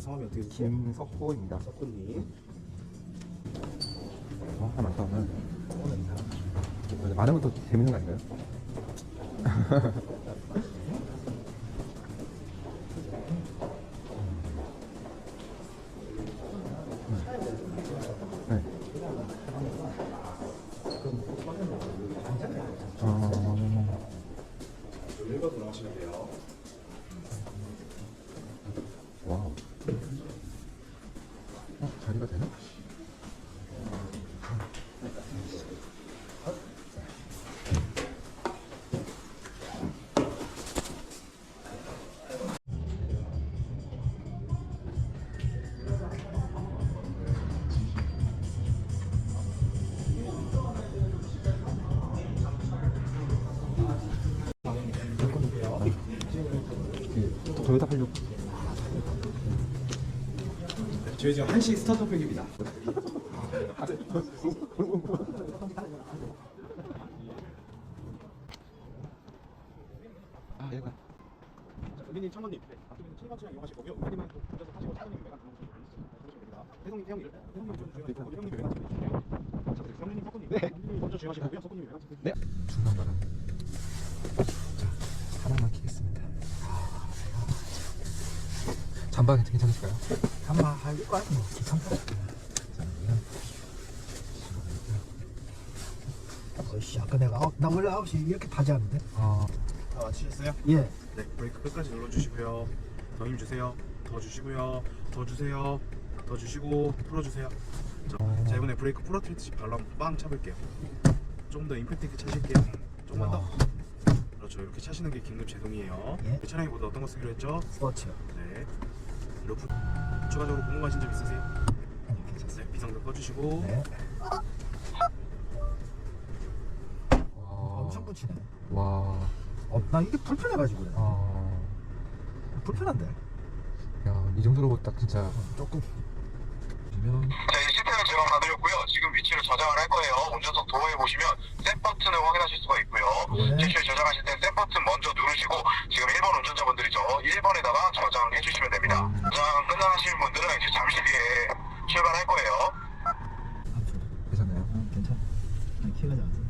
성함이 어떻게 되세요? 김석호입니다. 석훈님. 하나 많다 오늘. 오늘 많으면 더 재밌는 거 아닌가요? 네. 일번 들어가시면 돼요. 와우. 자리가 되나? 도요타 86. 저희 지금 한식 스타터팩입니다. 아, 얘가. 은빈님, 창원님, 앞쪽에는 친구랑 이용하실 거고요. 은빈님은 또 앉아서 하시고 창원님 외관 들어오시면 됩니다. 태성님, 태영님, 태성님 형님 외관 들어주시면 형님, 석훈님, 은빈님 먼저 주행하실 거고요. 석훈님 외관 들어주시면 네. 중간 바람. 자, 하나만 키겠습니다. 잠바 괜찮으실까요? 한번 할까? 괜찮다. 어이씨, 아까 나 원래 9시 이렇게 타지 않는데? 다 마치셨어요? 예. 네, 브레이크 끝까지 눌러주시고요. 더 힘 주세요. 더 주시고요. 더 주세요. 더 주시고 풀어주세요. 자, 이번에 브레이크 풀어트리듯이 발로 한번 빵 차볼게요. 좀 더 임팩트 있게 차실게요. 조금만 더. 그렇죠. 이렇게 차시는 게 긴급 제동이에요. 예. 그 차량이보다 어떤 거 쓰기로 했죠? 스포츠. 네. 루프. 추가적으로 궁금하신 점 있으세요? 아니, 괜찮습니다. 네, 비상등 꺼주시고. 네. 와. 엄청 붙이네. 와. 나 이게 불편해가지고 그래. 불편한데? 야, 이 정도로 딱 진짜. 조금. 보면 자, 이제 시트는 제공 다 드렸고요. 지금 위치를 저장을 할 거예요. 운전석 도어에 보시면 셋 버튼을 확인하실 수가 있고요. 네. 제시를 저장하실 땐 셋 버튼 먼저 누르시고 지금 1번 운전자분들이죠. 1번에다가 저장해 주시면 됩니다. 저장 끝나시는 분들은 이제 잠시 뒤에 출발할 거예요. 괜찮나요? 괜찮아. 키가 작아서.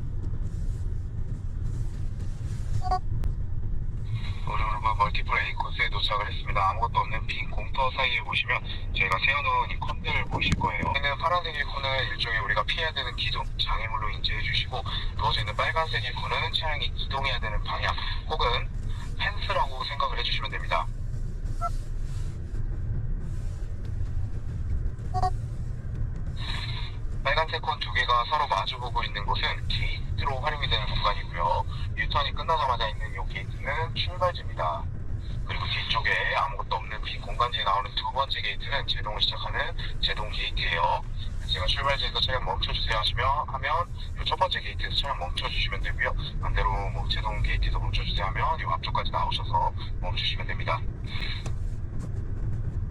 오르르마 멀티플 A 코스에 도착을 했습니다. 아무것도 없는 빈 공터 사이에 보시면 저희가 세워놓은 이 컨대를 보실 거예요. 여기는 파란색 일코는 일종의 우리가 피해야 되는 기둥, 장애물로 인지해 주시고 그어져 있는 빨간색 일코는 차량이 이동해야 되는 방향 혹은 펜스라고 생각을 해주시면 됩니다. 빨간색 콘 두 개가 서로 마주보고 있는 곳은 게이트로 활용이 되는 공간이고요. 유턴이 끝나자마자 있는 이 게이트는 출발지입니다. 그리고 뒤쪽에 아무것도 없는 빈 공간지에 나오는 두 번째 게이트는 제동을 시작하는 제동 게이트예요. 제가 출발지에서 차량 멈춰주세요 하면 이 첫 번째 게이트에서 차량 멈춰주시면 되고요. 반대로 뭐 제동 게이트에서 멈춰주세요 하면 이 앞쪽까지 나오셔서 멈추시면 됩니다.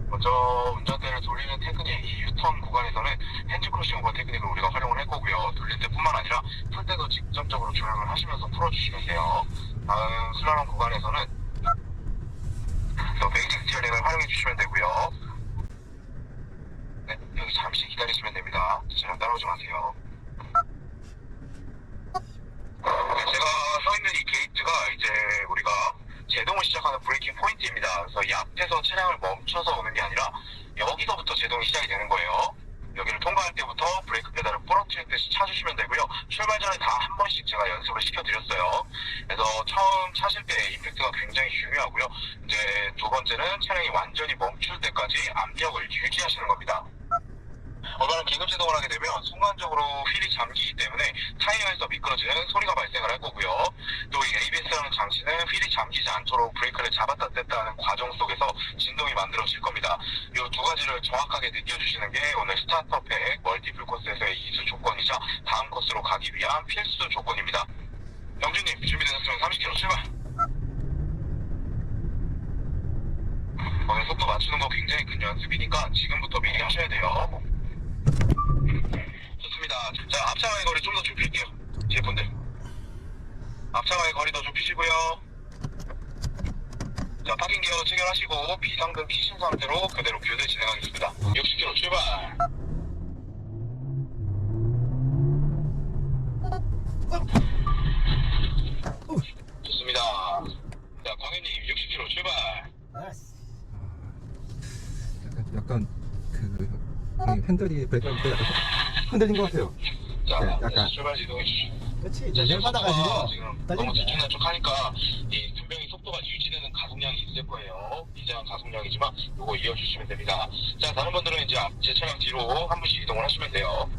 먼저 운전대를 돌리는 테크닉, 이 유턴 구간에서는 핸즈 크로싱 오버 테크닉을 우리가 활용을 할 거고요. 돌릴 때뿐만 아니라 풀 때도 직접적으로 조향을 하시면서 풀어주시면 돼요. 다음 슬라롬 구간에서는 베이직 스티어링을 활용해 주시면 되고요. 네, 여기 잠시 기다리시면 됩니다. 차량 따라오지 마세요. 네, 제가 서 있는 이 게이트가 이제 우리가 제동을 시작하는 브레이킹 포인트입니다. 그래서 이 앞에서 차량을 멈춰서 오는 게 아니라 여기서부터 제동이 시작이 되는 거예요. 여기를 통과할 때부터 브레이크 페달을 부러뜨리듯이 차주시면 되고요. 출발 전에 다 한 번씩 제가 연습을 시켜드렸어요. 그래서 처음 차실 때 임팩트가 굉장히 중요하고요. 이제 두 번째는 차량이 완전히 멈출 때까지 압력을 유지하시는 겁니다. 어간은 긴급 제동을 하게 되면 순간적으로 휠이 잠기기 때문에 타이어에서 미끄러지는 소리가 발생을 할 거고요. 또 이 ABS라는 장치는 휠이 잠기지 않도록 브레이크를 잡았다 뗐다 하는 과정 속에서 진동이 만들어질 겁니다. 이 두 가지를 정확하게 느껴주시는 게 오늘 스타터팩 멀티플 코스에서의 이수 조건이자 다음 코스로 가기 위한 필수 조건입니다. 영준님 준비되셨으면 30km 출발! 오늘 속도 맞추는 거 굉장히 큰 연습이니까 지금부터 미리 하셔야 돼요. 좋습니다. 자, 앞차와의 거리 좀 더 좁힐게요. 뒤에 분들. 앞차와의 거리 더 좁히시고요. 자, 파킹 기어 체결하시고 비상등 키신 상태로 그대로 교대 진행하겠습니다. 60km 출발. 좋습니다. 자, 광현님 60km 출발. 나이스. 약간 형님 핸들이 브레이크 약간 흔들린 것 같아요. 자, 네, 약간. 출발 지도해 주시죠. 그렇지. 이제 열 받아가지고 지금 너무 떨린다. 들쭉날쭉하니까 이 분명히 속도가 유지되는 가속량이 있을 거예요. 비장한 가속량이지만 이거 이어주시면 됩니다. 자, 다른 분들은 이제 제 차량 뒤로 한 분씩 이동을 하시면 돼요.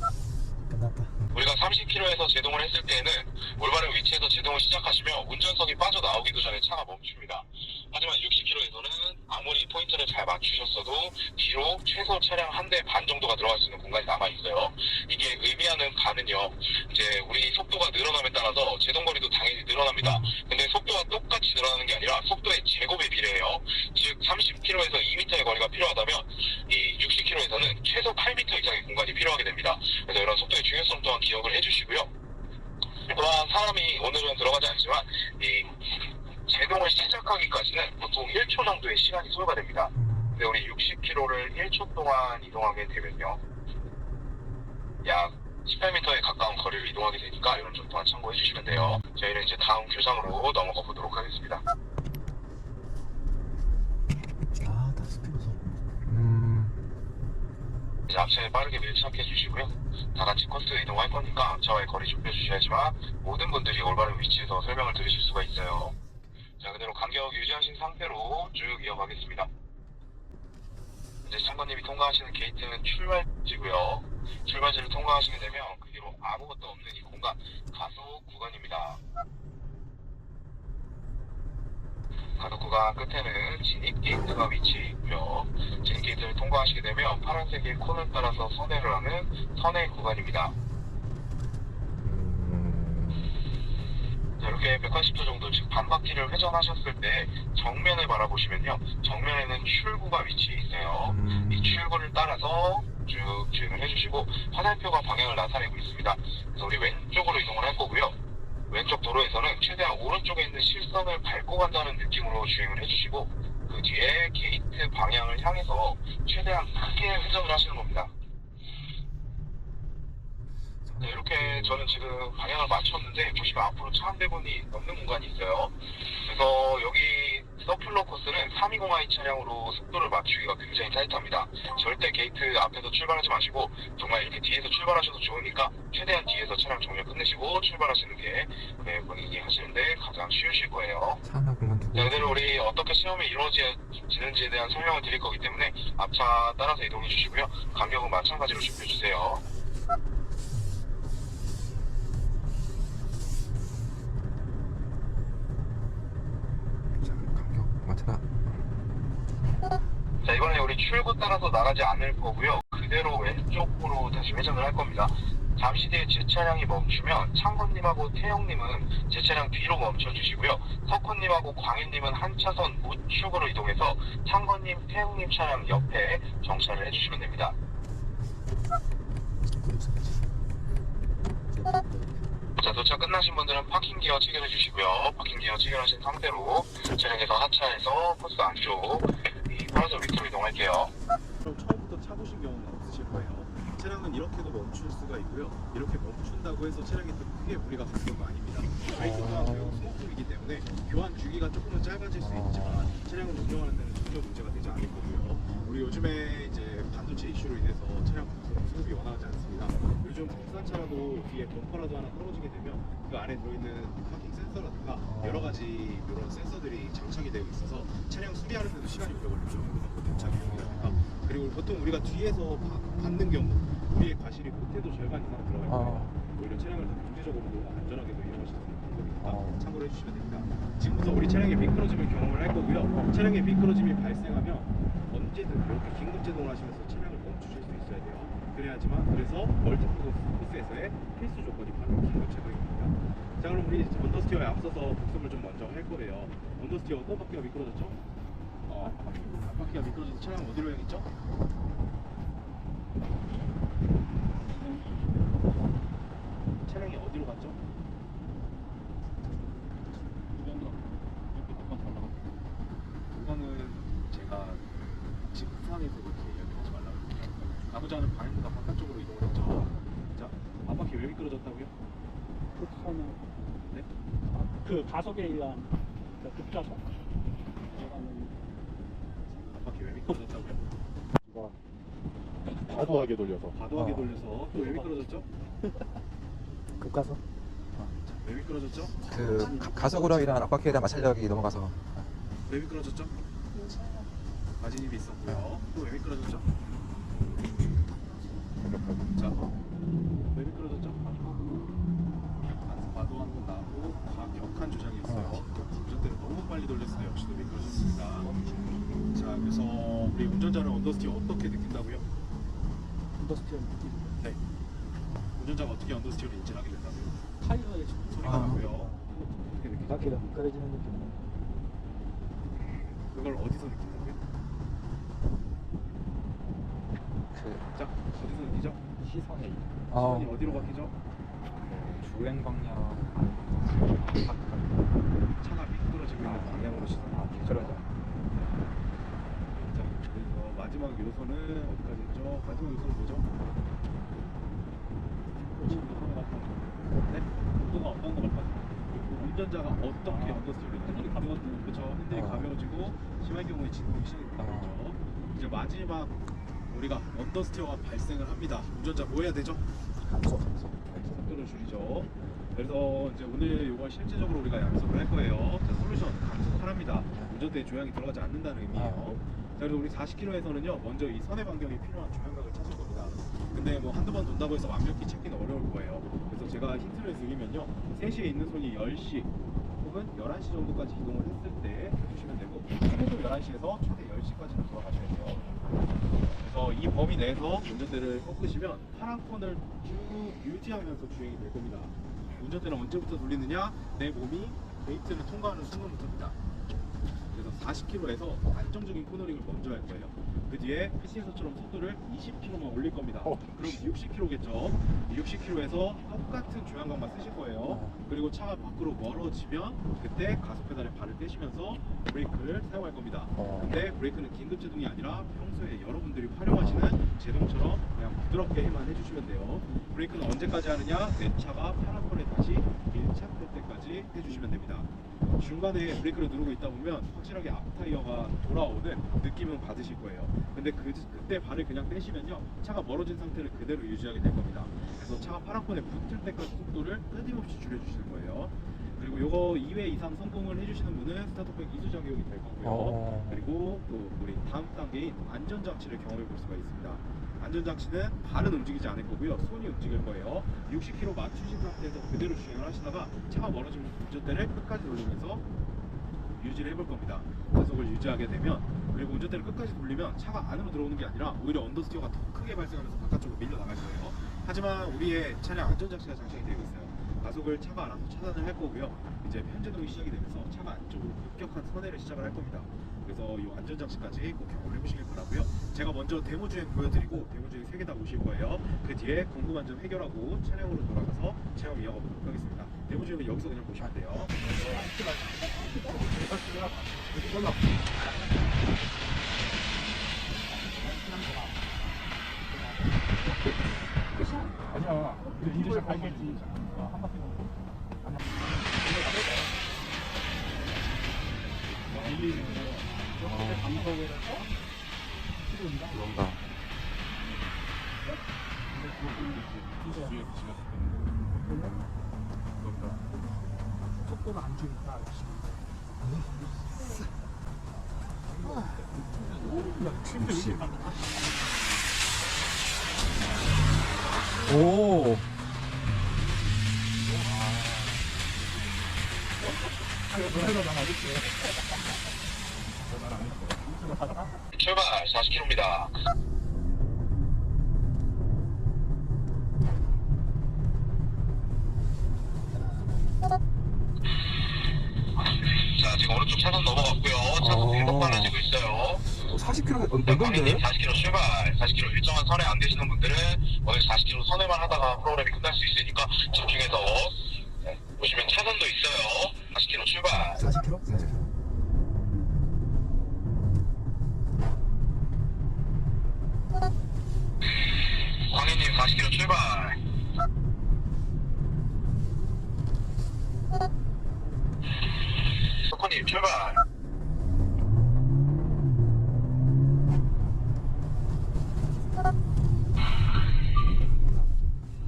끝났다. 우리가 30km에서 제동을 했을 때는 올바른 위치에서 제동을 시작하시면 운전석이 빠져나오기도 전에 차가 멈춥니다. 하지만 60km에서는 아무리 포인트를 잘 맞추셨어도 뒤로 최소 차량 한 대 반 정도가 들어갈 수 있는 공간이 남아있어요. 이게 의미하는 바는요, 이제 우리 속도가 늘어남에 따라서 제동거리도 당연히 늘어납니다. 근데 속도가 똑같이 늘어나는 게 아니라 속도의 제곱에 비례해요. 즉 30km에서 2m의 거리가 필요하다면 이 60km에서는 최소 8m 이상의 공간이 필요하게 됩니다. 그래서 이런 속도의 중요성 또한 기억을 해주시고요. 또한 사람이 오늘은 들어가지 않지만 이 제동을 시작하기까지는 보통 1초 정도의 시간이 소요가 됩니다. 근데 우리 60km를 1초 동안 이동하게 되면요, 약 18m에 가까운 거리를 이동하게 되니까 이런 점 또한 참고해 주시면 돼요. 저희는 이제 다음 교상으로 넘어가 보도록 하겠습니다. 아, 다 스피드 소리. 이제 앞차에 빠르게 밀착해 주시고요. 다 같이 코스 이동할 거니까 앞차와의 거리 좁혀 주셔야지만 모든 분들이 올바른 위치에서 설명을 들으실 수가 있어요. 자, 그대로 간격 유지하신 상태로 쭉 이어가겠습니다. 이제 참관님이 통과하시는 게이트는 출발지고요. 출발지를 통과하시게 되면 그 뒤로 아무것도 없는 이 공간 가속 구간입니다. 가속 구간 끝에는 진입 게이트가 위치해 있고요. 진입 게이트를 통과하시게 되면 파란색의 콘을 따라서 선회를 하는 선회 구간입니다. 자, 이렇게 180도 정도, 즉 반바퀴를 회전하셨을 때 정면을 바라보시면요, 정면에는 출구가 위치해 있어요. 이 출구를 따라서 쭉 주행을 해주시고 화살표가 방향을 나타내고 있습니다. 그래서 우리 왼쪽으로 이동을 할 거고요. 왼쪽 도로에서는 최대한 오른쪽에 있는 실선을 밟고 간다는 느낌으로 주행을 해주시고 그 뒤에 게이트 방향을 향해서 최대한 크게 회전을 하시는 겁니다. 네, 이렇게 저는 지금 방향을 맞췄는데 보시면 앞으로 차 한 대분이 넘는 공간이 있어요. 그래서 여기 서플러 코스는 320i 차량으로 속도를 맞추기가 굉장히 타이트합니다. 절대 게이트 앞에서 출발하지 마시고 정말 이렇게 뒤에서 출발하셔도 좋으니까 최대한 뒤에서 차량 정렬 끝내시고 출발하시는 게 본인이 하시는데 가장 쉬우실 거예요. 차 하나 그만두고. 자, 그대로 우리 어떻게 시험이 이루어지는지에 대한 설명을 드릴 거기 때문에 앞차 따라서 이동해 주시고요. 간격은 마찬가지로 좁혀주세요. 맞춰라. 자, 이번에 우리 출구 따라서 나가지 않을 거고요. 그대로 왼쪽으로 다시 회전을 할 겁니다. 잠시 뒤에 제 차량이 멈추면 창건님하고 태영님은 제 차량 뒤로 멈춰주시고요. 석훈님하고 광현님은 한 차선 우측으로 이동해서 창건님, 태영님 차량 옆에 정차를 해주시면 됩니다. 자, 도착 끝나신 분들은 파킹 기어 체결해 주시고요. 파킹 기어 체결하신 상태로 차량에서 하차해서 코스 안쪽 이 파란색 밑으로 이동할게요. 그럼 처음부터 차 보신 경우는 없으실 거예요. 차량은 이렇게도 멈출 수가 있고요. 이렇게 멈춘다고 해서 차량이 또 크게 무리가 가는 거 아닙니다. 브레이크 또한 결국 소모품이기 때문에 교환 주기가 조금은 짧아질 수 있지만 차량을 운영하는 데는 전혀 문제가 되지 않을 거고요. 우리 요즘에 이제 반도체 이슈로 인해서 차량 수급이 원활하지 않습니다. 요즘 국산차라도 뒤에 범퍼라도 하나 떨어지게 되면 그 안에 들어있는 파킹 센서라든가 여러 가지 이런 센서들이 장착이 되어 있어서 차량 수리하는 데도 시간이 오래 걸리죠. 그만큼 대차 비용이라든가. 그리고 보통 우리가 뒤에서 받는 경우 우리의 과실이 못해도 절반 이상 들어갈 거예요. 오히려 차량을 더 경제적으로도 안전하게도 이용하실 수 있는 방법이니까 참고로 해주시면 됩니다. 지금부터 우리 차량의 미끄러짐을 경험을 할 거고요. 차량의 미끄러짐이 발생하면 언제든 이렇게 긴급 제동을 하시면서 차량을 멈추실 수 있어야 돼요. 그래서 멀티플 코스에서의 필수 조건이 바로 긴급 제동입니다. 자, 그럼 우리 언더스티어에 앞서서 복습을 좀 먼저 할 거예요. 언더스티어 어떤 바퀴가 미끄러졌죠? 앞바퀴가 미끄러져서 차량 어디로 향했죠? 차량이 어디로 갔죠? 상황에서 이렇게 이야기하지 말라고 나머지는 방향보다 바깥쪽으로 이동을 했죠. 자, 앞바퀴 왜 미끄러졌다고요? 급선은 네? 그 가속에 의한 그 급가속 들어가는 앞바퀴 왜 미끄러졌다고요? 뭐 과도하게 돌려서 또 왜 미끄러졌죠? 급가서 왜 미끄러졌죠? 그 가속으로 인한 앞바퀴에 대한 마찰력이 넘어가서 왜 미끄러졌죠? 마진입이 있었고요. 또 왜 미끄러졌죠? 자, 왜 미끄러졌죠? 과도한 건 나고 과격한 주장이었어요. 운전대를 너무 빨리 돌렸어요. 역시도 미끄러졌습니다. 자, 그래서 우리 운전자는 언더스티어 어떻게 느낀다고요? 인더스트리얼 느낌 네. 운전자가 어떻게 언더스티어를 인지하게 된다고요? 타이어에 소리가 나고요. 어떻게 느끼죠? 바퀴가 미끄러지는 느낌 그걸 어디서 느낀다고요? 자, 어디서 느끼죠? 시선이 시선이 어디로 바뀌죠? 주행 방향 차가 미끄러지고 있는 방향으로 시선이 미끄러져. 자, 그래서 마지막 요소는 어디까지 있죠? 마지막 요소는 뭐죠? 네? 속도가 어떤 거 말까요? 운전자가 어떻게 언더스티어를 핸들이 가벼워지고 그렇죠? 핸들이 가벼워지고 심한 경우에 진동이 시작이 되겠죠. 이제 마지막 우리가 언더스티어가 발생을 합니다. 운전자 뭐 해야 되죠? 속도를 줄이죠. 그래서 이제 오늘 이걸 실제적으로 우리가 약속을 할 거예요. 자, 솔루션 감속하랍니다. 운전대에 조향이 들어가지 않는다는 의미예요. 자, 그래서 우리 40km에서는요 먼저 이 선의 반경이 필요한 조향각을 찾을 겁니다. 근데 뭐 한두 번 돈다고 해서 완벽히 찾기는 어려울 거예요. 그래서 제가 힌트를 드리면요 3시에 있는 손이 10시 혹은 11시 정도까지 이동을 했을 때 해주시면 되고 최소 11시에서 최대 10시까지는 돌아가셔야 돼요. 그래서 이 범위 내에서 운전대를 꺾으시면 파란 콘을 쭉 유지하면서 주행이 될 겁니다. 운전대는 언제부터 돌리느냐? 내 몸이 게이트를 통과하는 순간부터입니다. 그래서 40km에서 안정적인 코너링을 먼저 할 거예요. 그 뒤에 PC에서처럼 속도를 20km만 올릴 겁니다. 그럼 60km겠죠. 60km에서 똑같은 주행감만 쓰실 거예요. 그리고 차가 밖으로 멀어지면 그때 가속 페달에 발을 떼시면서 브레이크를 사용할 겁니다. 근데 브레이크는 긴급 제동이 아니라 평소에 여러분들이 활용하시는 제동처럼 그냥 부드럽게만 해주시면 돼요. 브레이크는 언제까지 하느냐? 내 차가 파란 콘에 다시 밀착될 때까지 해주시면 됩니다. 중간에 브레이크를 누르고 있다 보면 확실하게 앞 타이어가 돌아오는 느낌은 받으실 거예요. 근데 그때 발을 그냥 떼시면요 차가 멀어진 상태를 그대로 유지하게 될 겁니다. 그래서 차가 파란 콘에 붙을 때까지 속도를 끊임없이 줄여주시는 거예요. 그리고 요거 2회 이상 성공을 해주시는 분은 스타트백 이수 적용이 될 거고요. 그리고 또 우리 다음 단계인 안전장치를 경험해 볼 수가 있습니다. 안전장치는 발은 움직이지 않을 거고요. 손이 움직일 거예요. 60km 맞추신 상태에서 그대로 주행을 하시다가 차가 멀어지면 운전대를 끝까지 돌리면서 유지를 해볼 겁니다. 가속을 유지하게 되면 그리고 운전대를 끝까지 돌리면 차가 안으로 들어오는 게 아니라 오히려 언더스티어가 더 크게 발생하면서 바깥쪽으로 밀려 나갈 거예요. 하지만 우리의 차량 안전장치가 장착이 되어 있어요. 가속을 차가 알아서 차단을 할 거고요. 이제 편제동이 시작이 되면서 차가 안쪽으로 급격한 선회를 시작을 할 겁니다. 그래서 이 안전장치까지 꼭 경험해 보시길 바라고요. 제가 먼저 데모 주행 보여드리고 데모 주행 3개 다 보실 거예요. 그 뒤에 궁금한 점 해결하고 차량으로 돌아가서 체험 이어가 보도록 하겠습니다. 데모 주행은 여기서 그냥 보시면 돼요. 아니야 인증샷 알겠지 한 바퀴 정도 그런가. 속도는 안 주니까 오. 출발 40km입니다. 자, 지금 오른쪽 차선 넘어갔고요. 차선 계속 빨라지고 있어요. 40km 광희님 넘던데? 40km 출발. 40km 일정한 선에 안 되시는 분들은 오늘 40km 선에만 하다가 프로그램이 끝날 수 있으니까 집중해서 보시면 차선도 있어요. 40km 출발. 40km? 40km. 30km 출발. 석훈님 출발.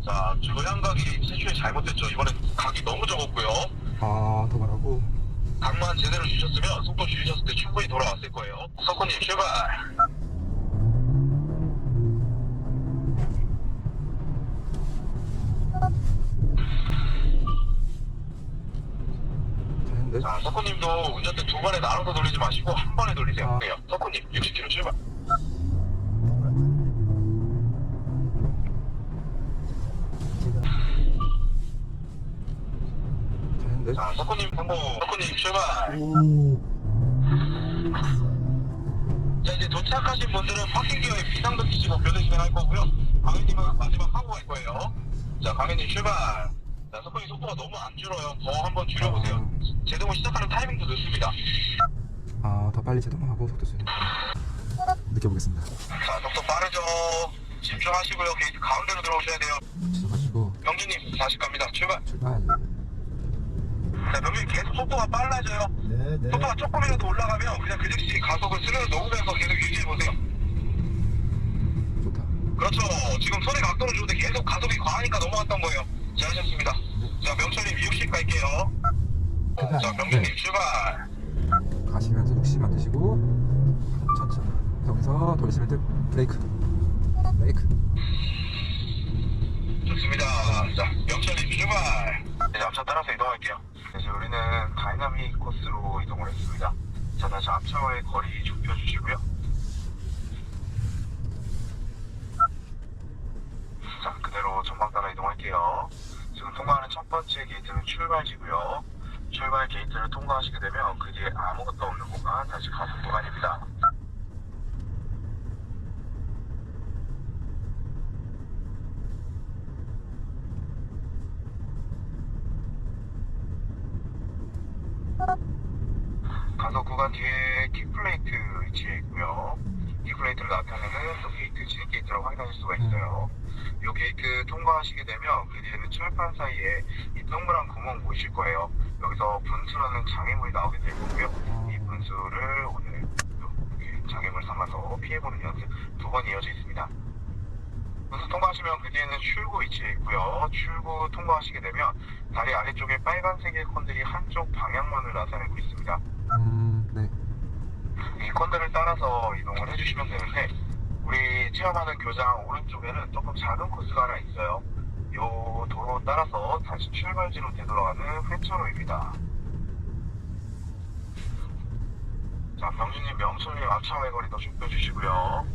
자, 조향각이 세추에 잘못됐죠. 이번엔 각이 너무 적었고요. 아, 도발하고. 각만 제대로 주셨으면 속도 줄이셨을 때 충분히 돌아왔을 거예요. 석훈님 출발. 되는데? 자, 석훈님도 운전대 두 번에 나눠서 돌리지 마시고 한 번에 돌리세요. 아. 그래요. 석훈님 60km 출발. 지금 되는데? 자, 석훈님 성공. 석훈님 출발. 오. 자, 이제 도착하신 분들은 파킹 기어에 비상등 켜시고 교대 진행할 거고요. 강현님은 마지막 하고 갈 거예요. 자, 강현님 출발. 자, 석훈님 속도가 너무 안 줄어요. 더 한번 줄여보세요. 제동을 시작하는 타이밍도 늦습니다. 아, 더 빨리 제동하고 속도 줄여. 느껴보겠습니다. 자, 속도 빠르죠. 집중하시고요. 게이트 가운데로 들어오셔야 돼요. 지나가시고 명진님 40 갑니다. 출발. 출발. 자, 명진님 계속 속도가 빨라져요. 네네. 속도가 조금이라도 올라가면 그냥 그 즉시 가속을 스르르 놓으면서 계속 유지해보세요. 좋다. 그렇죠. 지금 손의 각도는 좋은데 계속 가속이 과하니까 넘어갔던 거예요. 잘하셨습니다. 자, 명철님 60 갈게요. 자, 명철님 출발. 가시면서 60 만드시고 천천히 여기서 돌리시면 돼. 브레이크. 좋습니다. 자, 명철님 출발. 이제 앞차 따라서 이동할게요. 이제 우리는 다이나믹 코스로 이동을 했습니다. 자, 다시 앞차와의 거리 좁혀주시고요. 자, 그대로 전방 따라 이동할게요. 지금 통과하는 첫 번째 게이트는 출발지고요. 출발 게이트를 통과하시게 되면 그 뒤에 아무것도 없는 공간, 다시 가속 구간입니다. 가속 구간 뒤에 킥플레이트 위치해 있고요. 이 플레이트를 나타내는 또 게이트, 진입 게이트라고 확인하실 수가 있어요. 이 게이트 통과하시게 되면 그 뒤에는 철판 사이에 이 동그란 구멍 보이실 거예요. 여기서 분수라는 장애물이 나오게 될 거고요. 이 분수를 오늘 장애물 삼아서 피해보는 연습 두 번 이어져 있습니다. 분수 통과하시면 그 뒤에는 출구 위치해 있고요. 출구 통과하시게 되면 다리 아래쪽에 빨간색의 컨들이 한쪽 방향만을 나타내고 있습니다. 네. 이 컨들을 따라서 이동을 해주시면 되는데 우리 체험하는 교장 오른쪽에는 조금 작은 코스가 하나 있어요. 요 도로 따라서 다시 출발지로 되돌아가는 회차로입니다. 자, 명진님, 명철님 앞차와의 거리 더 좁혀주시고요.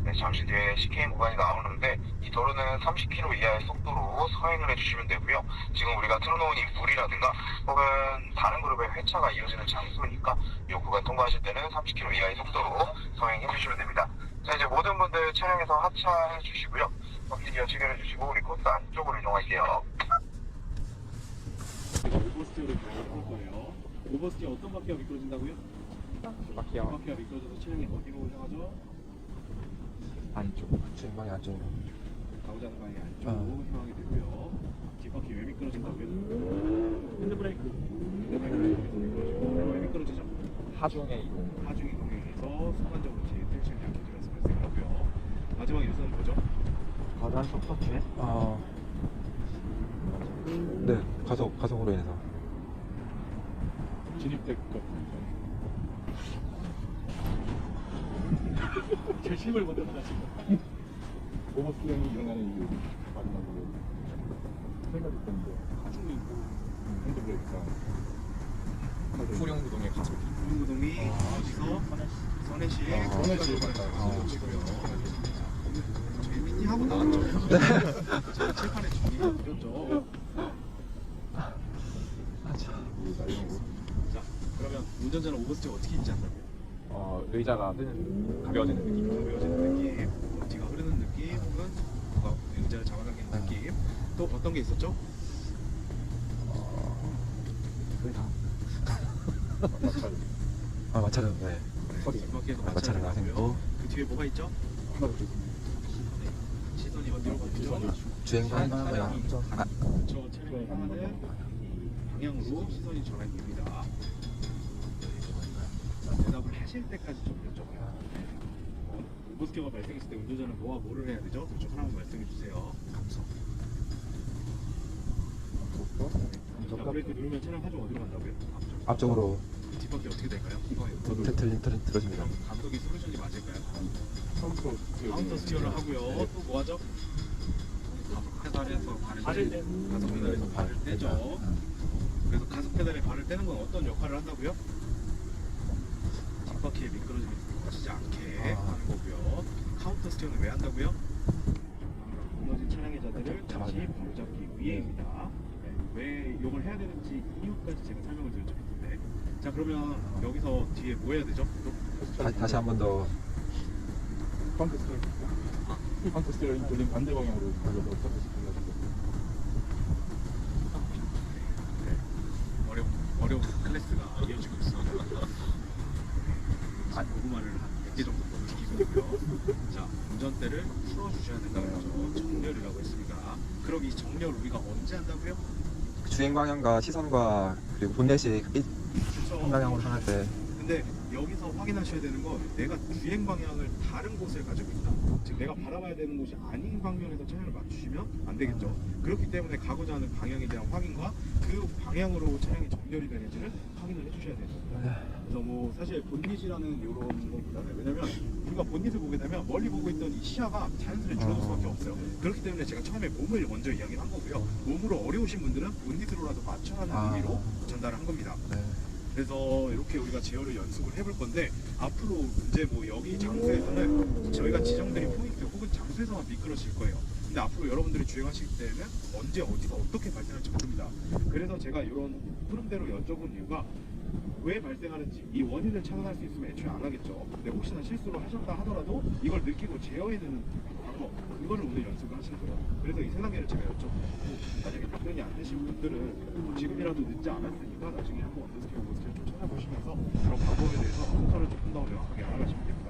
네, 잠시 뒤에 CKM 구간이 나오는데 이 도로는 30km 이하의 속도로 서행을 해주시면 되고요. 지금 우리가 틀어놓은 이 물이라든가 혹은 다른 그룹의 회차가 이어지는 장소니까 이 구간 통과하실 때는 30km 이하의 속도로 서행해 주시면 됩니다. 자, 이제 모든 분들 차량에서 하차해 주시고요. 바퀴기어 체결해 주시고 우리 코스 안쪽으로 이동할게요. 오버스티어로 이용할 거예요. 오버스티어 어떤 바퀴가 미끄러진다고요? 바퀴야 바퀴가 미끄러져서 차량이 어디로 향하죠? 안쪽. 중방이 안쪽으로. 가고자 하는 방향이 안쪽으로 향하게 되고요. 뒷바퀴 왜 미끄러진다고요? 핸드브레이크. 왜 미끄러지죠? 하중에 이동. 하중 이동에 의해서 순간적으로 제 텐션이 약해지면서 발생하고요. 마지막 일선은 뭐죠? 과도한 속도 주행. 네. 가속으로 인해서. 진입될 것 결심을 먼저 하시고 오버스윙이 일어나는 이유 마지막으로 생각했던데 하중이 있고 핸드브레이크가 후륜 구동의 가속. 구동이 어디서 선해시에 선해시로 갔다가 저희 PT 하고 나왔죠. 칠판에 정리가 드렸죠. 나이로 자, 그러면 운전자는 오버스틱 어떻게 인지 한다고요? 의자가 뜨는 가벼워지는 느낌. 가벼워지는 느낌, 먼지가 흐르는 느낌, 혹은 뭔가 의자를 잡아당기는 느낌. 또 어떤 게 있었죠? 아 마찰은 네. 뒷바퀴에서 마찰은 마찰을 생기고. 하고요. 그 뒤에 뭐가 있죠? 시선이 어디로 가죠? 주행방 차량 아, 저 차량이 향하는 방향으로 시선이 전환됩니다. 자, 대답을 하실 때까지 좀 여쭤봐요. 로보스티어가 발생했을 때 운전자는 뭐와 뭐를 해야 되죠? 그쪽 하나만 말씀해 주세요. 자, 브레이크 누르면 차량 하중 어디로 간다고요? 앞쪽. 앞쪽으로 뒷바퀴 어떻게 될까요? 틀어집니다. 감독이 솔루션이 맞을까요? 카운터 카운터 스티어를 하고요. 또 뭐 하죠? 가속 페달에서 발을 떼, 가속 페달에서 발을 떼죠. 그래서 가속 페달에 발을 떼는 건 어떤 역할을 한다고요? 뒷바퀴에 미끄러짐이 퍼지지 않게 하는 거고요. 카운터 스티어는 왜 한다고요? 무너진 차량의 자세를 다시 바로잡기 위해입니다. 네, 왜 이걸 해야 되는지 이유까지 제가 설명을 드릴 좀 있는데, 자 그러면 여기서 뒤에 뭐 해야 되죠? 다시 한 번 더 카운터 스티어링 카운터 스티어링 돌린 반대 방향으로 돌려서 서비스 어려운 클래스가 이어지고 있습니다. 고구마를 한 100개 정도 먹는 기분이고요. 자, 운전대를 풀어주셔야 된다고 하죠. 정렬이라고 했습니다. 그럼 이 정렬 우리가 언제 한다고요? 주행 방향과 시선과 그리고 본넷이 한 방향으로 향할 때 근데 여기서 확인하셔야 되는 건 내가 주행 방향을 다른 곳에 가지고 있다. 즉 내가 바라봐야 되는 곳이 아닌 방면에서 차량을 맞추시면 안 되겠죠. 그렇기 때문에 가고자 하는 방향에 대한 확인과 그 방향으로 차량이 정렬이 되는지를 확인을 해주셔야 되죠. 그래서 뭐 사실 본닛이라는 이런 것보다는, 왜냐면 우리가 본닛을 보게 되면 멀리 보고 있던 이 시야가 자연스레 줄어들 수밖에 없어요. 그렇기 때문에 제가 처음에 몸을 먼저 이야기를 한 거고요. 몸으로 어려우신 분들은 본닛으로라도 맞춰라는 의미로 전달을 한 겁니다. 그래서 이렇게 우리가 제어를 연습을 해볼 건데, 앞으로 이제 뭐 여기 장소에서는 저희가 지정드린 포인트 혹은 장소에서만 미끄러질 거예요. 근데 앞으로 여러분들이 주행하실 때는 언제 어디서 어떻게 발생할지 모릅니다. 그래서 제가 이런 흐름대로 여쭤본 이유가 왜 발생하는지, 이 원인을 찾아낼 수 있으면 애초에 안 하겠죠. 근데 혹시나 실수를 하셨다 하더라도 이걸 느끼고 제어해내는 방법, 이거를 오늘 연습을 하시는 거예요. 그래서 이 세 단계를 제가 여쭤보고, 만약에 답변이 안 되신 분들은 지금이라도 늦지 않았으니까 나중에 한번 어떻게 좀 찾아보시면서 그런 방법에 대해서 순서를 조금 더 명확하게 알아가시면 됩니다.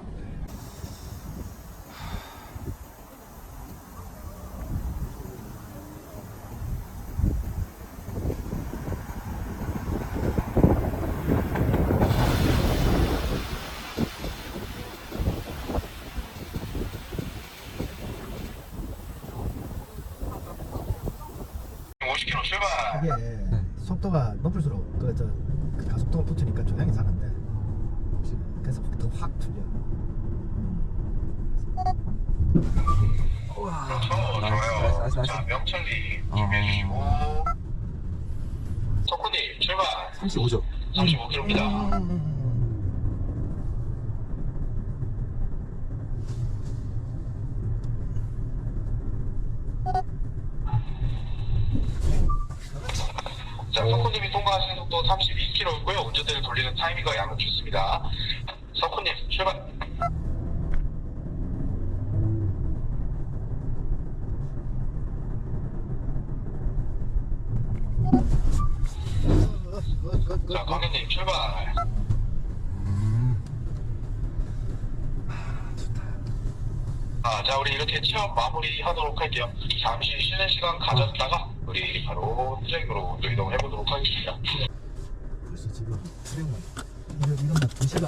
출발. 이게 속도가 높을수록 그 가속도가 붙으니까 조향이 사는데, 그래서 더 확 틀려. 좋아요. 자, 명천리 준비해주시고. 석훈님 출발. 35죠. 35km입니다. 자, 석훈님이 통과하시는 속도 32km고요. 운전대를 돌리는 타이밍과 양은 좋습니다. 석훈님 출발. 자, 광현님 출발. 자, 우리 이렇게 체험 마무리하도록 할게요. 잠시 쉬는 시간 가졌다가 우리 바로 트랙으로 또 이동해 보도록 하겠습니다. 벌써 지금 트랙만 이런 거 2시간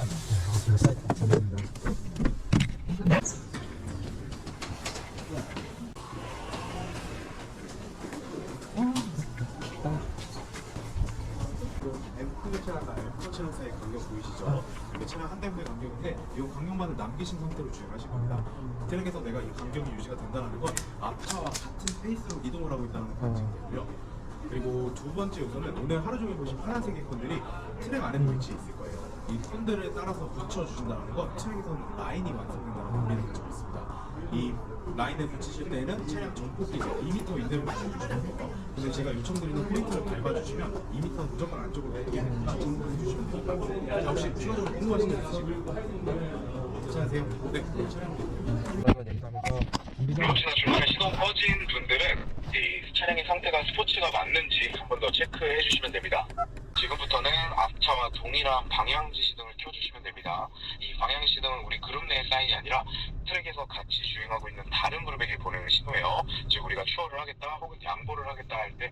몇 사이트 잡습니다. M4 차량과 M4 차량 사이 간격 보이시죠? 이게 차량 한 대분의 간격인데 이 간격만을 남기신 상태로 주행하실 겁니다. 트랙에서 내가 이 간격이 유지가 된다는 건 앞차와 같은 페이스로 이동을 하고 있다는 관측이고요. 그리고 두 번째 요소는 오늘 하루 종일 보신 파란색의 컨들이 트랙 안에 위치해 있을 거예요. 이 컨들에 따라서 붙여주신다는 건 트랙에서는 라인이 완성된다는 의미를 가지고 있습니다. 이 라인에 붙이실 때는 차량 전폭기에서 2m 이내로 붙여주시면 돼요. 근데 제가 요청드리는 포인트를 밟아주시면 2m는 무조건 안쪽으로 해주시면 됩니다. 자, 혹시 추가적으로 궁금하신 거 있으시고요? 괜찮으세요? 네, 혹시나 중간에 시동 꺼진 분들은 이 차량의 상태가 스포츠가 맞는지 한 번 더 체크해 주시면 됩니다. 지금부터는 앞차와 동일한 방향지 시등을 켜주시면 됩니다. 이 방향지 시등은 우리 그룹 내의 사인이 아니라 트랙에서 같이 주행하고 있는 다른 그룹에게 보내는 신호예요. 즉 우리가 추월을 하겠다 혹은 양보를 하겠다 할 때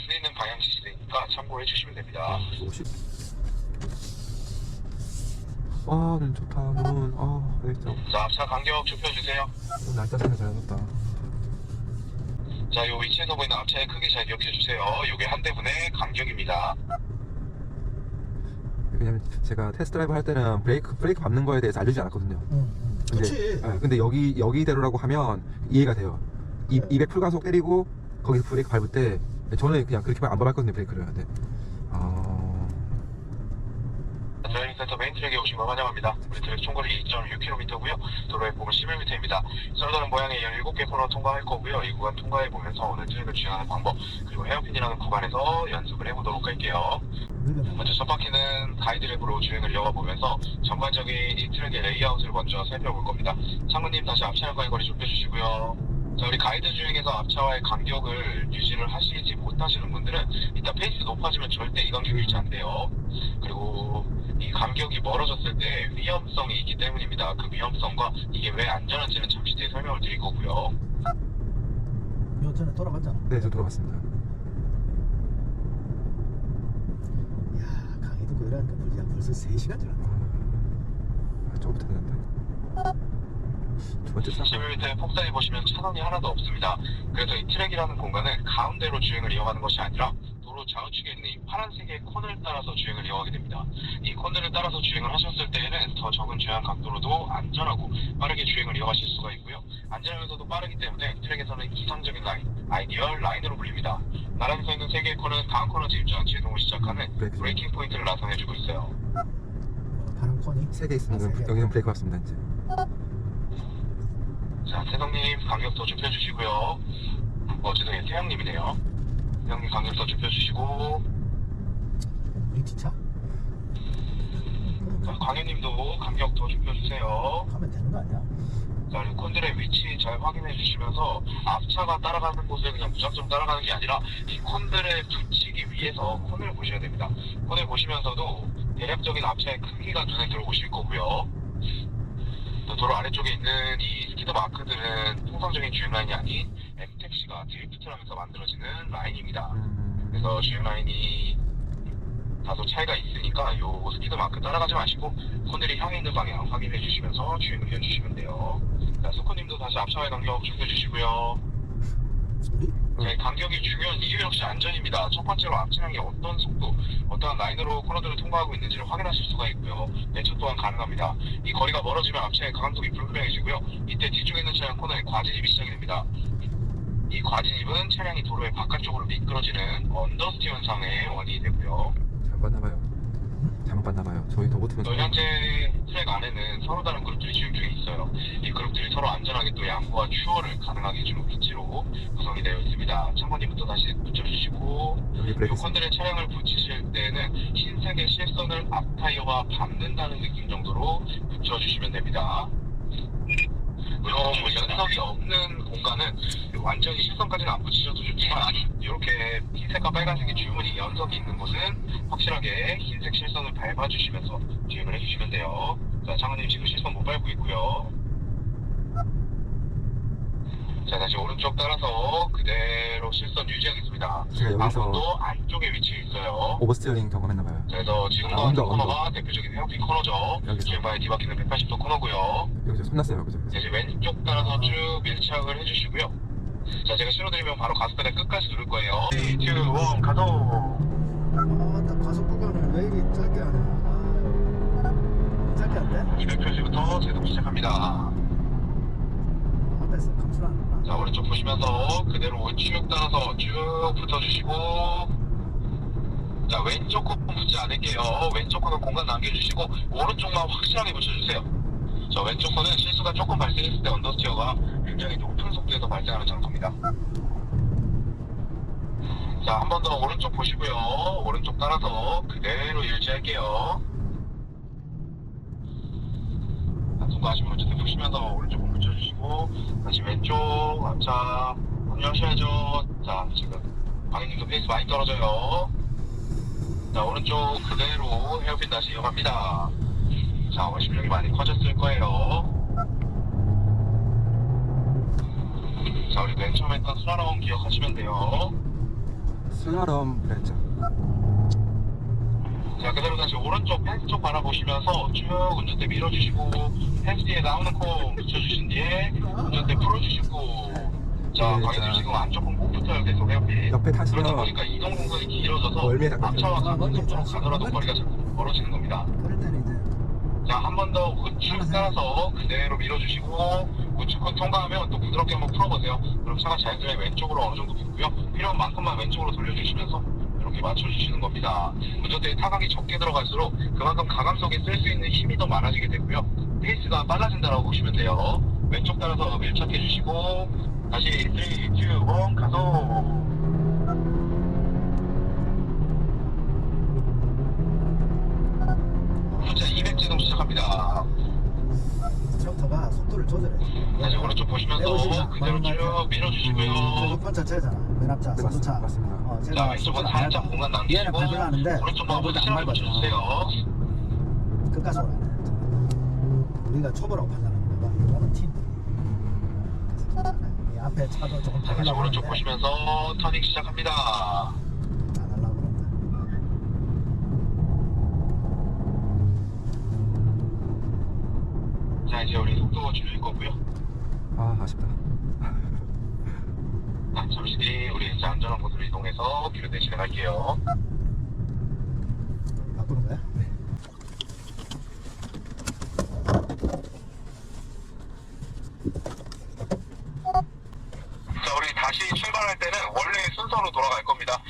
쓰이는 방향지 시등이니까 참고해 주시면 됩니다. 와, 눈 좋다, 눈. 아, 진짜. 자, 앞차 간격 좁혀주세요. 오늘 날짜 생각 잘 해놨다. 자, 요 위치에서 보이는 앞차의 크기 잘 기억해 주세요. 요게 한 대분의 간격입니다. 왜냐면 제가 테스트 드라이브 할 때는 브레이크 밟는 거에 대해서 알려주지 않았거든요. 그치. 근데 여기대로라고 하면 이해가 돼요. 200 풀가속 때리고 거기서 브레이크 밟을 때 저는 그냥 그렇게 안 밟았거든요, 브레이크를. 근데 드라이빙 센터 메인 트랙에 오신 걸 환영합니다. 우리 트랙 총거리 2.6km고요. 도로의 폭은 11m입니다. 썰다른 모양의 17개 코너 통과할 거고요. 이 구간 통과해 보면서 오늘 트랙을 주행하는 방법 그리고 헤어핀이라는 구간에서 연습을 해보도록 할게요. 먼저 첫 바퀴는 가이드랩으로 주행을 이어가 보면서 전반적인 이 트랙의 레이아웃을 먼저 살펴볼 겁니다. 창구님 다시 앞차량과의 거리 좁혀주시고요. 자, 우리 가이드 주행에서 앞차와의 간격을 유지를 하시지 못하시는 분들은 이따 페이스 높아지면 절대 이 간격 유지 안 돼요. 그리고 이 간격이 멀어졌을 때 위험성이 있기 때문입니다. 그 위험성과 이게 왜 안전한지는 잠시 뒤에 설명을 드릴 거고요. 요 전에 돌아갔잖아. 네, 저 돌아왔습니다. 야, 강의 듣고 이러니까 벌써 3시간 지났다. 조금부터 되는데. 두 번째 차. 11m 폭사해 보시면 차선이 하나도 없습니다. 그래서 이 트랙이라는 공간은 가운데로 주행을 이어가는 것이 아니라 도로 좌우측에 있는 이 파란색의 콘을 따라서 주행을 이어가게 됩니다. 이 콘들을 따라서 주행을 하셨을 때에는 더 적은 주행 각도로도 안전하고 빠르게 주행을 이어가실 수가 있고요. 안전하면서도 빠르기 때문에 트랙에서는 이상적인 라인, 아이디얼 라인으로 불립니다. 나란히 서 있는 3개의 콘은 다음 코너 진입전 제동을 시작하는 브레이킹 포인트를 나타내주고 있어요. 파란 콘이 3개 있으면 여기는 브레이크 밟습니다, 이제. 자, 태성님 간격 더 좁혀주시고요. 죄송해요, 태양님이네요. 태양님 간격 더 좁혀주시고, 우리 뒷차? 자, 광현님도 간격 더 좁혀주세요. 가면 되는 거 아니야? 자, 그리고 콘들의 위치 잘 확인해 주시면서 앞차가 따라가는 곳을 그냥 무작정 따라가는 게 아니라 이 콘들을 붙이기 위해서 콘을 보셔야 됩니다. 콘을 보시면서도 대략적인 앞차의 크기가 눈에 들어오실 거고요. 또 도로 아래쪽에 있는 이 스키드 마크들은 통상적인 주행 라인이 아닌 M택시가 드리프트를 하면서 만들어지는 라인입니다. 그래서 주행 라인이 다소 차이가 있으니까 요 스키드 마크 따라가지 마시고 콘들이 향해 있는 방향 확인해 주시면서 주행을 해주시면 돼요. 자, 소코님도 다시 앞차와의 간격 좁혀주시고요. 우리? 자, 이 간격이 중요한 이유 역시 안전입니다. 첫 번째로 앞차량이 어떤 속도, 어떠한 라인으로 코너들을 통과하고 있는지를 확인하실 수가 있고요. 내차 또한 가능합니다. 이 거리가 멀어지면 앞차의 가간속이 불분명해지고요. 이때 뒤쪽에 있는 차량 코너에 과진입이 시작이 됩니다. 이 과진입은 차량이 도로의 바깥쪽으로 미끄러지는 언더스티 현상의 원인이 되고요. 잘못 봤나봐요. 저희 더 못하면 현재 트랙 안에는 서로 다른 그룹들이 주행 중에 있어요. 이 그룹들이 서로 안전하게 또 양보와 추월을 가능하게 해주는 위치로 구성이 되어 있습니다. 창문님부터 다시 붙여주시고, 이 콘들의 차량을 붙이실 때는 흰색의 실선을 앞타이어와 밟는다는 느낌 정도로 붙여주시면 됩니다. 물론 연석이 없는 공간은 완전히 실선까지는 안 붙이셔도 좋지만 이렇게 흰색과 빨간색의 주문이 연석이 있는 곳은 확실하게 흰색 실선을 밟아주시면서 주행을 해주시면 돼요. 자, 창원님 지금 실선 못 밟고 있고요. 자, 다시 오른쪽 따라서 그대로 실선 유지하겠습니다. 제가 여기서 방금도 안쪽에 위치해 있어요. 오버스티어링 경험했나봐요. 그래서 지금 언더. 코너가 대표적인 헤어핀 코너죠. 여기서. 주행방에 뒤바퀴는 180도 코너고요. 여기서 손났어요, 그죠? 이제 왼쪽 따라서 쭉 밀착을 해주시고요. 자, 제가 신호드리면 바로 가속페달 끝까지 누를 거예요. 3, 2, 1, 가동! 나 가속 구간을 왜 이리 짧게 하냐? 짧게 안 돼? 200표시부터 제동 시작합니다. 앞에서 감출하는구나. 자, 오른쪽 보시면서 그대로 우측 따라서 쭉 붙어주시고, 자, 왼쪽 코 붙지 않을게요. 왼쪽 코는 공간 남겨주시고 오른쪽만 확실하게 붙여주세요. 자, 왼쪽 코는 실수가 조금 발생했을 때 언더스티어가 굉장히 높은 속도에서 발생하는 장소입니다. 자, 한 번 더 오른쪽 보시고요. 오른쪽 따라서 그대로 유지할게요. 자, 통과하시면 어쨌든 보시면서 오른쪽 공 붙여주시고 다시 왼쪽 앞차 합류하셔야죠. 자, 지금 방해님도 페이스 많이 떨어져요. 자, 오른쪽 그대로 헤어핀 다시 이용합니다. 자, 원심력이 많이 커졌을 거예요. 자, 우리 맨 처음에 했던 슬라롬 기억하시면 돼요. 슬라롬 그랬죠. 자, 그대로 다시 오른쪽 펜스 쪽 바라보시면서 쭉 운전대 밀어주시고 펜스 뒤에 나오는 콩 붙여주신 뒤에 운전대 풀어주시고 자, 네, 광희님 자. 지금 안쪽은 못 붙어요. 계속 헤어핀. 옆에 타시면 그러다 보니까 이동 공간이 길어져서 멀미에 딱 앞차와 걸려요. 가까운 쪽으로 가더라도 거리가 자꾸 멀어지는 겁니다. 그럴 때는 이제 자, 한 번 더 우측 따라서 그대로 밀어주시고 우측 통과하면 또 부드럽게 한번 풀어보세요. 그럼 차가 자연스레 왼쪽으로 어느 정도 붙고요. 필요한 만큼만 왼쪽으로 돌려주시면서 이렇게 맞춰주시는 겁니다. 운전대에 타각이 적게 들어갈수록 그만큼 가감속에 쓸 수 있는 힘이 더 많아지게 되고요. 페이스가 빨라진다고 보시면 돼요. 왼쪽 따라서 밀착해주시고 다시 3, 2, 1 가속. 자, 200제동 시작합니다. 트럭터가 속도를 조절해. 다시 오른쪽 보시면서 그대로 쭉 밀어주시고요. 6번 차체잖아. 맨 앞차 네, 소두차. 맞습니다. 자, 제가 왼쪽은 속도를 안 살짝 밟아. 공간 얘는 남기시고 밟으려는데 오른쪽만 밟을 때안 확실하게 밟아줘. 붙여주세요. 끝까지 오라네. 우리가 초보라고 판단하는 거가 이거는 팀. 이 앞에 차도 조금 자, 다시 밟으려고 오른쪽 하는데 보시면서 터닝 시작합니다. 안 하려고 그런다. 자, 이제 우리 속도 줄일 거고요. 아 아쉽다. 자, 잠시 뒤 우리 이제 안전한 곳으로 이동해서 교대 진행할게요. 바꾸는 거야? 네. 자, 우리 다시 출발할 때는 원래 순서로 돌아갈 겁니다.